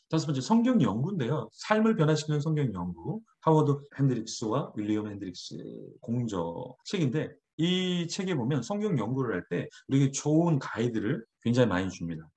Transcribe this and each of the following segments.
다섯 번째 성경 연구인데요. 삶을 변화시키는 성경 연구. 하워드 핸드릭스와 윌리엄 핸드릭스 공저 책인데 이 책에 보면 성경 연구를 할 때 우리에게 좋은 가이드를 굉장히 많이 줍니다.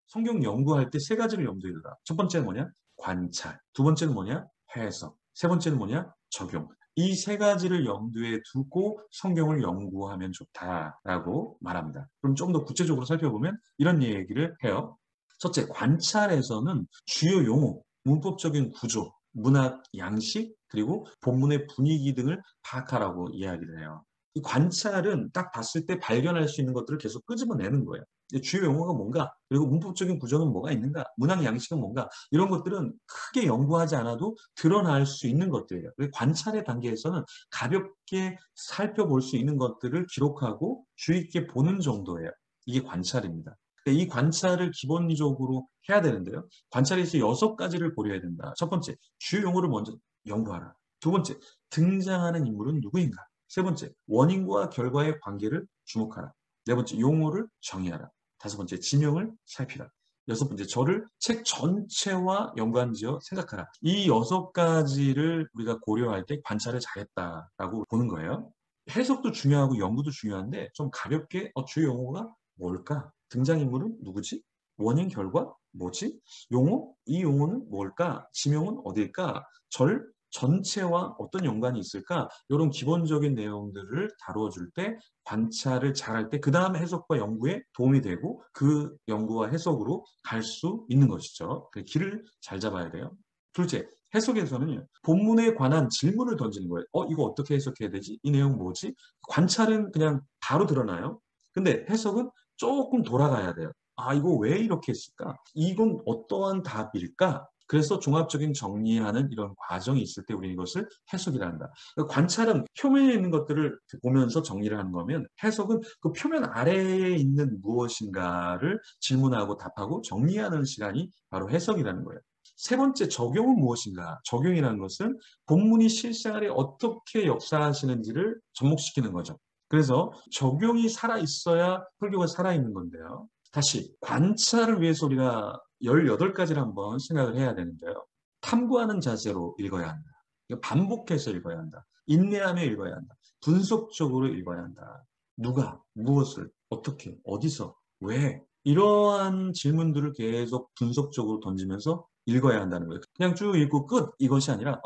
성경 연구할 때 세 가지를 염두에 두라. 첫 번째는 뭐냐? 관찰. 두 번째는 뭐냐? 해석. 세 번째는 뭐냐? 적용. 이 세 가지를 염두에 두고 성경을 연구하면 좋다라고 말합니다. 그럼 좀 더 구체적으로 살펴보면 이런 얘기를 해요. 첫째, 관찰에서는 주요 용어, 문법적인 구조, 문학 양식, 그리고 본문의 분위기 등을 파악하라고 이야기를 해요. 이 관찰은 딱 봤을 때 발견할 수 있는 것들을 계속 끄집어내는 거예요. 주요 용어가 뭔가, 그리고 문법적인 구조는 뭐가 있는가, 문학 양식은 뭔가, 이런 것들은 크게 연구하지 않아도 드러날 수 있는 것들이에요. 관찰의 단계에서는 가볍게 살펴볼 수 있는 것들을 기록하고 주의 깊게 보는 정도예요. 이게 관찰입니다. 이 관찰을 기본적으로 해야 되는데요. 관찰에서 여섯 가지를 고려해야 된다. 첫 번째, 주요 용어를 먼저 연구하라. 두 번째, 등장하는 인물은 누구인가. 세 번째, 원인과 결과의 관계를 주목하라. 네 번째, 용어를 정의하라. 다섯 번째, 지명을 살피라. 여섯 번째, 저를 책 전체와 연관지어 생각하라. 이 여섯 가지를 우리가 고려할 때 관찰을 잘했다라고 보는 거예요. 해석도 중요하고 연구도 중요한데 좀 가볍게 주요 용어가 뭘까? 등장인물은 누구지? 원인, 결과? 뭐지? 용어? 이 용어는 뭘까? 지명은 어딜까? 절 전체와 어떤 연관이 있을까? 이런 기본적인 내용들을 다뤄줄 때 관찰을 잘할 때 그 다음 해석과 연구에 도움이 되고 그 연구와 해석으로 갈 수 있는 것이죠. 그 길을 잘 잡아야 돼요. 둘째, 해석에서는 본문에 관한 질문을 던지는 거예요. 이거 어떻게 해석해야 되지? 이 내용 뭐지? 관찰은 그냥 바로 드러나요. 근데 해석은 조금 돌아가야 돼요. 아, 이거 왜 이렇게 했을까? 이건 어떠한 답일까? 그래서 종합적인 정리하는 이런 과정이 있을 때 우리는 이것을 해석이라 한다. 관찰은 표면에 있는 것들을 보면서 정리를 하는 거면 해석은 그 표면 아래에 있는 무엇인가를 질문하고 답하고 정리하는 시간이 바로 해석이라는 거예요. 세 번째, 적용은 무엇인가? 적용이라는 것은 본문이 실생활에 어떻게 역사하시는지를 접목시키는 거죠. 그래서 적용이 살아있어야 설교가 살아있는 건데요. 다시 관찰을 위해서 우리가 18가지를 한번 생각을 해야 되는데요. 탐구하는 자세로 읽어야 한다. 반복해서 읽어야 한다. 인내하며 읽어야 한다. 분석적으로 읽어야 한다. 누가, 무엇을, 어떻게, 어디서, 왜 이러한 질문들을 계속 분석적으로 던지면서 읽어야 한다는 거예요. 그냥 쭉 읽고 끝 이것이 아니라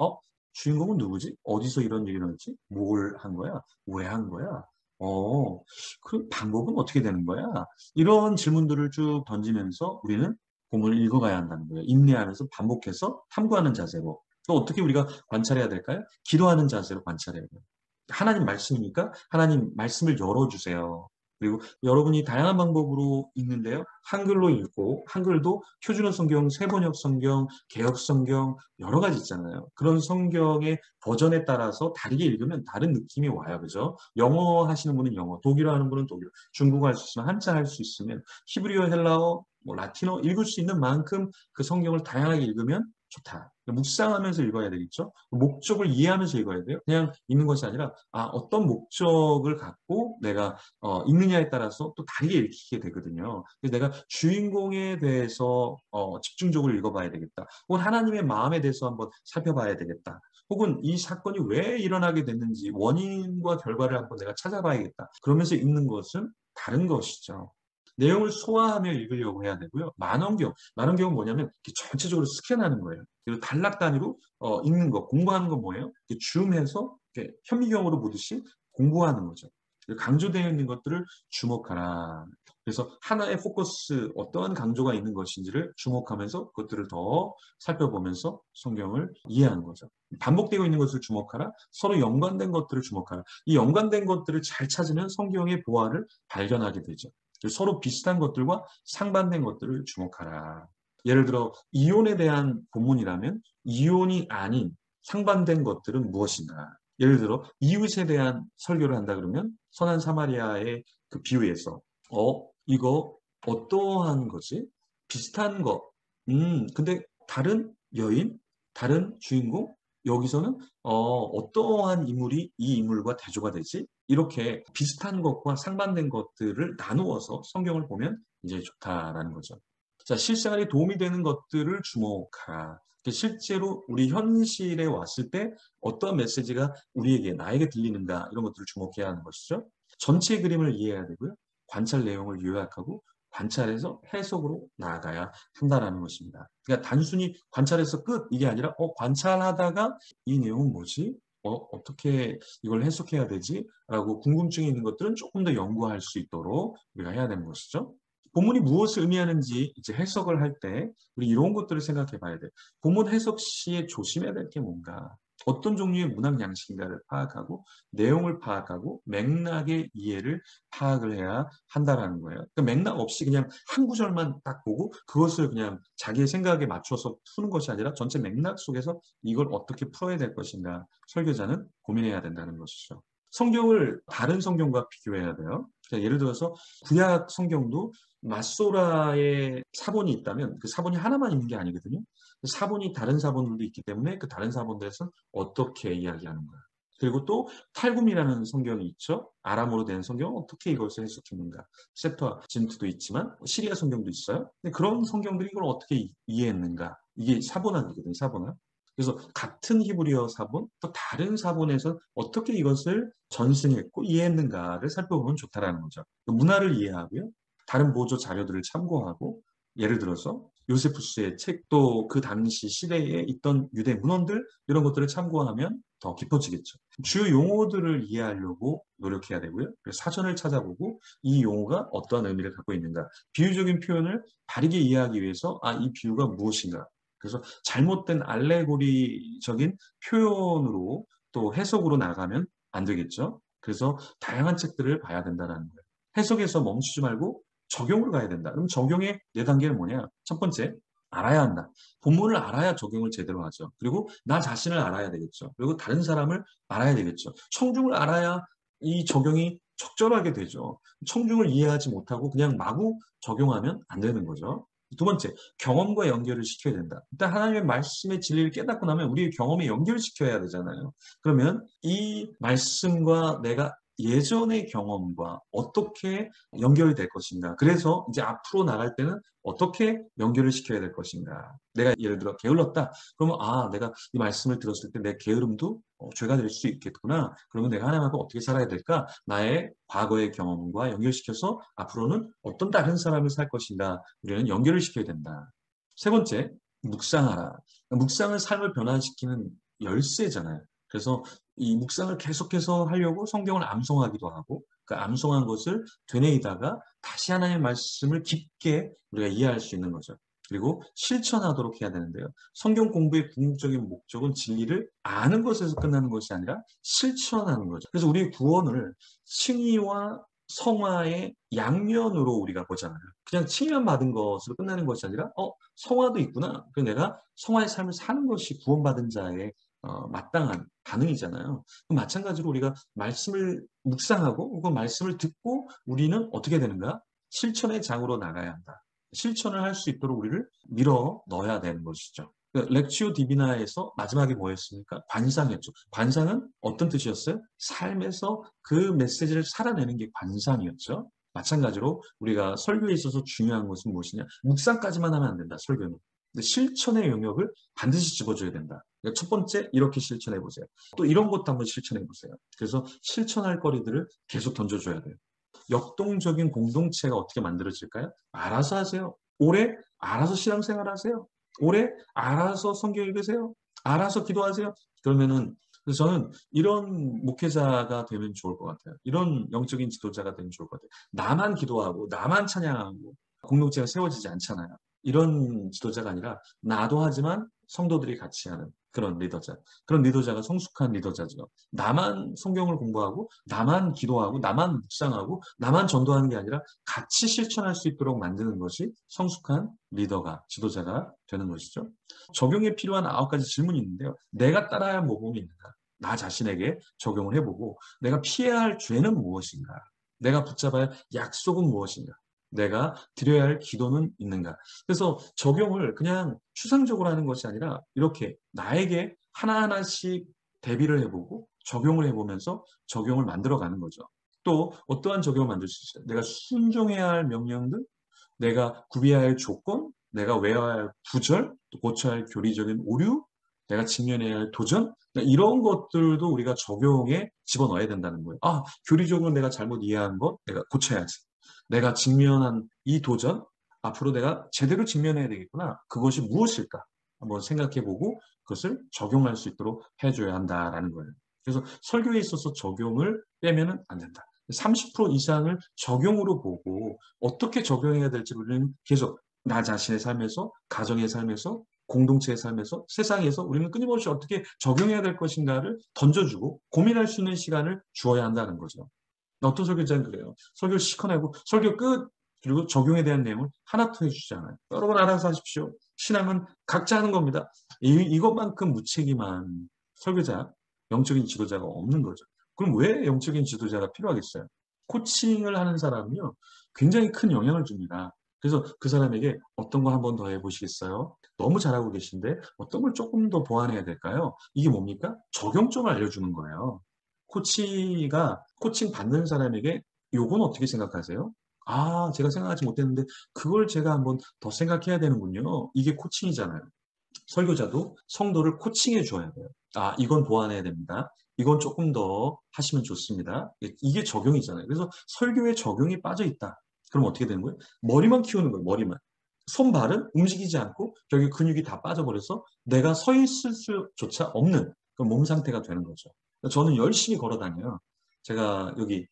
주인공은 누구지? 어디서 이런 얘기를 했지? 뭘 한 거야? 왜 한 거야? 그 방법은 어떻게 되는 거야? 이런 질문들을 쭉 던지면서 우리는 본문을 읽어가야 한다는 거예요. 인내하면서 반복해서 탐구하는 자세로. 또 어떻게 우리가 관찰해야 될까요? 기도하는 자세로 관찰해야 돼요. 하나님 말씀이니까 하나님 말씀을 열어주세요. 그리고 여러분이 다양한 방법으로 읽는데요. 한글로 읽고 한글도 표준어 성경, 세번역 성경, 개역 성경 여러 가지 있잖아요. 그런 성경의 버전에 따라서 다르게 읽으면 다른 느낌이 와요. 그죠? 영어 하시는 분은 영어, 독일어 하는 분은 독일어, 중국어 할 수 있으면 한자 할 수 있으면 히브리어, 헬라어, 라틴어 읽을 수 있는 만큼 그 성경을 다양하게 읽으면 좋다. 묵상하면서 읽어야 되겠죠. 목적을 이해하면서 읽어야 돼요. 그냥 읽는 것이 아니라 어떤 목적을 갖고 내가 읽느냐에 따라서 또 다르게 읽히게 되거든요. 그래서 내가 주인공에 대해서 집중적으로 읽어봐야 되겠다. 혹은 하나님의 마음에 대해서 한번 살펴봐야 되겠다. 혹은 이 사건이 왜 일어나게 됐는지 원인과 결과를 한번 내가 찾아봐야겠다. 그러면서 읽는 것은 다른 것이죠. 내용을 소화하며 읽으려고 해야 되고요. 만원경은 뭐냐면 전체적으로 스캔하는 거예요. 그리고 단락 단위로 읽는 거, 공부하는 건 뭐예요? 줌해서 현미경으로 보듯이 공부하는 거죠. 강조되어 있는 것들을 주목하라. 그래서 하나의 포커스, 어떠한 강조가 있는 것인지를 주목하면서 그것들을 더 살펴보면서 성경을 이해하는 거죠. 반복되고 있는 것을 주목하라. 서로 연관된 것들을 주목하라. 이 연관된 것들을 잘 찾으면 성경의 보화를 발견하게 되죠. 서로 비슷한 것들과 상반된 것들을 주목하라. 예를 들어 이혼에 대한 본문이라면 이혼이 아닌 상반된 것들은 무엇인가? 예를 들어 이웃에 대한 설교를 한다 그러면 선한 사마리아의 그 비유에서 이거 어떠한 거지? 비슷한 거. 근데 다른 여인, 다른 주인공, 여기서는 어떠한 인물이 이 인물과 대조가 되지? 이렇게 비슷한 것과 상반된 것들을 나누어서 성경을 보면 이제 좋다라는 거죠. 자, 실생활에 도움이 되는 것들을 주목하라. 실제로 우리 현실에 왔을 때 어떤 메시지가 우리에게, 나에게 들리는가 이런 것들을 주목해야 하는 것이죠. 전체 그림을 이해해야 되고요. 관찰 내용을 요약하고 관찰해서 해석으로 나아가야 한다라는 것입니다. 그러니까 단순히 관찰해서 끝 이게 아니라 관찰하다가 이 내용은 뭐지? 어떻게 이걸 해석해야 되지? 라고 궁금증이 있는 것들은 조금 더 연구할 수 있도록 우리가 해야 되는 것이죠. 본문이 무엇을 의미하는지 이제 해석을 할 때 우리 이런 것들을 생각해 봐야 돼요. 본문 해석 시에 조심해야 될 게 뭔가, 어떤 종류의 문학 양식인가를 파악하고 내용을 파악하고 맥락의 이해를 파악을 해야 한다라는 거예요. 그 맥락 없이 그냥 한 구절만 딱 보고 그것을 그냥 자기의 생각에 맞춰서 푸는 것이 아니라 전체 맥락 속에서 이걸 어떻게 풀어야 될 것인가 설교자는 고민해야 된다는 것이죠. 성경을 다른 성경과 비교해야 돼요. 그러니까 예를 들어서 구약 성경도 맞소라의 사본이 있다면 그 사본이 하나만 있는 게 아니거든요. 그 사본이 다른 사본들도 있기 때문에 그 다른 사본들에서는 어떻게 이야기하는 거야. 그리고 또 탈굼이라는 성경이 있죠. 아람어로 된 성경은 어떻게 이것을 해석했는가. septuagint도 있지만 시리아 성경도 있어요. 근데 그런 성경들이 이걸 어떻게 이해했는가. 이게 사본학이거든요. 사본학. 그래서 같은 히브리어 사본, 또 다른 사본에서 어떻게 이것을 전승했고 이해했는가를 살펴보면 좋다라는 거죠. 문화를 이해하고요. 다른 보조 자료들을 참고하고, 예를 들어서 요세푸스의 책도 그 당시 시대에 있던 유대 문헌들 이런 것들을 참고하면 더 깊어지겠죠. 주요 용어들을 이해하려고 노력해야 되고요. 그래서 사전을 찾아보고 이 용어가 어떠한 의미를 갖고 있는가. 비유적인 표현을 바르게 이해하기 위해서 이 비유가 무엇인가. 그래서 잘못된 알레고리적인 표현으로 또 해석으로 나가면 안 되겠죠. 그래서 다양한 책들을 봐야 된다는 거예요. 해석에서 멈추지 말고 적용으로 가야 된다. 그럼 적용의 네 단계는 뭐냐? 첫 번째, 알아야 한다. 본문을 알아야 적용을 제대로 하죠. 그리고 나 자신을 알아야 되겠죠. 그리고 다른 사람을 알아야 되겠죠. 청중을 알아야 이 적용이 적절하게 되죠. 청중을 이해하지 못하고 그냥 마구 적용하면 안 되는 거죠. 두 번째, 경험과 연결을 시켜야 된다. 일단 하나님의 말씀의 진리를 깨닫고 나면 우리의 경험에 연결시켜야 되잖아요. 그러면 이 말씀과 내가 예전의 경험과 어떻게 연결이 될 것인가. 그래서 이제 앞으로 나갈 때는 어떻게 연결을 시켜야 될 것인가. 내가 예를 들어 게을렀다. 그러면 내가 이 말씀을 들었을 때 내 게으름도 죄가 될 수 있겠구나. 그러면 내가 하나님하고 어떻게 살아야 될까? 나의 과거의 경험과 연결시켜서 앞으로는 어떤 다른 삶을 살 것인가. 우리는 연결을 시켜야 된다. 세 번째, 묵상하라. 묵상은 삶을 변화시키는 열쇠잖아요. 그래서 이 묵상을 계속해서 하려고 성경을 암송하기도 하고 그 암송한 것을 되뇌이다가 다시 하나님의 말씀을 깊게 우리가 이해할 수 있는 거죠. 그리고 실천하도록 해야 되는데요. 성경 공부의 궁극적인 목적은 진리를 아는 것에서 끝나는 것이 아니라 실천하는 거죠. 그래서 우리의 구원을 칭의와 성화의 양면으로 우리가 보잖아요. 그냥 칭의만 받은 것으로 끝나는 것이 아니라 성화도 있구나. 그래서 내가 성화의 삶을 사는 것이 구원받은 자의 마땅한 반응이잖아요. 마찬가지로 우리가 말씀을 묵상하고 그 말씀을 듣고 우리는 어떻게 되는가? 실천의 장으로 나가야 한다. 실천을 할 수 있도록 우리를 밀어 넣어야 되는 것이죠. 렉치오 디비나에서 마지막에 뭐였습니까? 관상이었죠. 관상은 어떤 뜻이었어요? 삶에서 그 메시지를 살아내는 게 관상이었죠. 마찬가지로 우리가 설교에 있어서 중요한 것은 무엇이냐? 묵상까지만 하면 안 된다, 설교는. 근데 실천의 영역을 반드시 집어줘야 된다. 그러니까 첫 번째, 이렇게 실천해 보세요. 또 이런 것도 한번 실천해 보세요. 그래서 실천할 거리들을 계속 던져줘야 돼요. 역동적인 공동체가 어떻게 만들어질까요? 알아서 하세요. 올해 알아서 신앙생활 하세요. 올해 알아서 성경 읽으세요. 알아서 기도하세요. 그러면은 그래서 저는 이런 목회자가 되면 좋을 것 같아요. 이런 영적인 지도자가 되면 좋을 것 같아요. 나만 기도하고 나만 찬양하고 공동체가 세워지지 않잖아요. 이런 지도자가 아니라 나도 하지만 성도들이 같이 하는 그런 리더자. 그런 리더자가 성숙한 리더자죠. 나만 성경을 공부하고 나만 기도하고 나만 묵상하고 나만 전도하는 게 아니라 같이 실천할 수 있도록 만드는 것이 성숙한 리더가, 지도자가 되는 것이죠. 적용에 필요한 9가지 질문이 있는데요. 내가 따라야 할 모범이 있는가? 나 자신에게 적용을 해보고 내가 피해야 할 죄는 무엇인가? 내가 붙잡아야 할 약속은 무엇인가? 내가 드려야 할 기도는 있는가? 그래서 적용을 그냥 추상적으로 하는 것이 아니라 이렇게 나에게 하나하나씩 대비를 해보고 적용을 해보면서 적용을 만들어가는 거죠. 또 어떠한 적용을 만들 수 있어요? 내가 순종해야 할 명령들, 내가 구비해야 할 조건, 내가 외워야 할 구절, 또 고쳐야 할 교리적인 오류, 내가 직면해야 할 도전, 그러니까 이런 것들도 우리가 적용에 집어넣어야 된다는 거예요. 아, 교리적으로 내가 잘못 이해한 것 내가 고쳐야지. 내가 직면한 이 도전, 앞으로 내가 제대로 직면해야 되겠구나. 그것이 무엇일까? 한번 생각해보고 그것을 적용할 수 있도록 해줘야 한다라는 거예요. 그래서 설교에 있어서 적용을 빼면은 안 된다. 30% 이상을 적용으로 보고 어떻게 적용해야 될지 우리는 계속 나 자신의 삶에서, 가정의 삶에서, 공동체의 삶에서, 세상에서 우리는 끊임없이 어떻게 적용해야 될 것인가를 던져주고 고민할 수 있는 시간을 주어야 한다는 거죠. 어떤 설교자는 그래요. 설교를 시커내고 설교 끝! 그리고 적용에 대한 내용을 하나 더 해주잖아요. 여러분 알아서 하십시오. 신앙은 각자 하는 겁니다. 이것만큼 무책임한 설교자, 영적인 지도자가 없는 거죠. 그럼 왜 영적인 지도자가 필요하겠어요? 코칭을 하는 사람은요, 굉장히 큰 영향을 줍니다. 그래서 그 사람에게 어떤 거 한 번 더 해보시겠어요? 너무 잘하고 계신데 어떤 걸 조금 더 보완해야 될까요? 이게 뭡니까? 적용점을 알려주는 거예요. 코치가 코칭 받는 사람에게 요건 어떻게 생각하세요? 아, 제가 생각하지 못했는데 그걸 제가 한번 더 생각해야 되는군요. 이게 코칭이잖아요. 설교자도 성도를 코칭해 줘야 돼요. 아, 이건 보완해야 됩니다. 이건 조금 더 하시면 좋습니다. 이게 적용이잖아요. 그래서 설교에 적용이 빠져 있다. 그럼 어떻게 되는 거예요? 머리만 키우는 거예요. 머리만. 손발은 움직이지 않고 결국 근육이 다 빠져버려서 내가 서 있을 수조차 없는 그런 몸 상태가 되는 거죠. 저는 열심히 걸어 다녀요. 제가 여기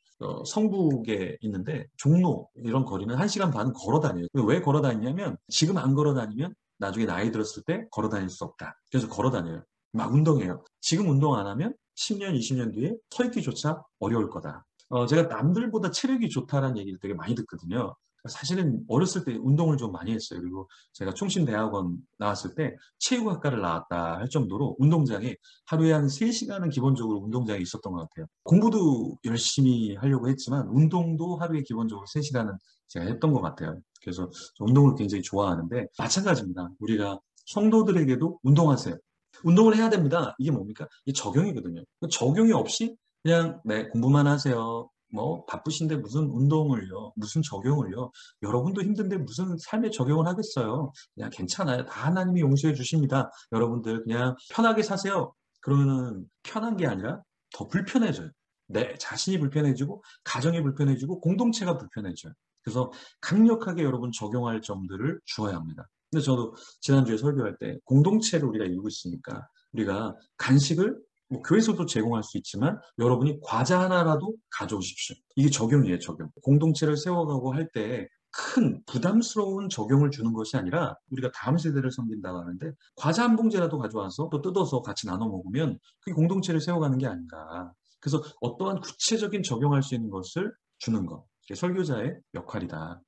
성북에 있는데 종로 이런 거리는 1시간 반 걸어 다녀요. 왜 걸어 다니냐면 지금 안 걸어 다니면 나중에 나이 들었을 때 걸어 다닐 수 없다. 그래서 걸어 다녀요. 막 운동해요. 지금 운동 안 하면 10년, 20년 뒤에 서 있기조차 어려울 거다. 제가 남들보다 체력이 좋다라는 얘기를 되게 많이 듣거든요. 사실은 어렸을 때 운동을 좀 많이 했어요. 그리고 제가 충신대학원 나왔을 때 체육학과를 나왔다 할 정도로 운동장에 하루에 한 3시간은 기본적으로 운동장에 있었던 것 같아요. 공부도 열심히 하려고 했지만 운동도 하루에 기본적으로 3시간은 제가 했던 것 같아요. 그래서 운동을 굉장히 좋아하는데 마찬가지입니다. 우리가 성도들에게도 운동하세요. 운동을 해야 됩니다. 이게 뭡니까? 이게 적용이거든요. 적용이 없이 그냥 네, 공부만 하세요. 뭐 바쁘신데 무슨 운동을요, 무슨 적용을요. 여러분도 힘든데 무슨 삶에 적용을 하겠어요. 그냥 괜찮아요. 다 하나님이 용서해 주십니다. 여러분들 그냥 편하게 사세요. 그러면은 편한 게 아니라 더 불편해져요. 내 자신이 불편해지고 가정이 불편해지고 공동체가 불편해져요. 그래서 강력하게 여러분 적용할 점들을 주어야 합니다. 근데 저도 지난주에 설교할 때 공동체를 우리가 이루고 있으니까 우리가 간식을 뭐 교회에서도 제공할 수 있지만 여러분이 과자 하나라도 가져오십시오. 이게 적용이에요, 적용. 공동체를 세워가고 할 때 큰 부담스러운 적용을 주는 것이 아니라 우리가 다음 세대를 섬긴다고 하는데 과자 한 봉지라도 가져와서 또 뜯어서 같이 나눠 먹으면 그게 공동체를 세워가는 게 아닌가. 그래서 어떠한 구체적인 적용할 수 있는 것을 주는 것. 이게 설교자의 역할이다.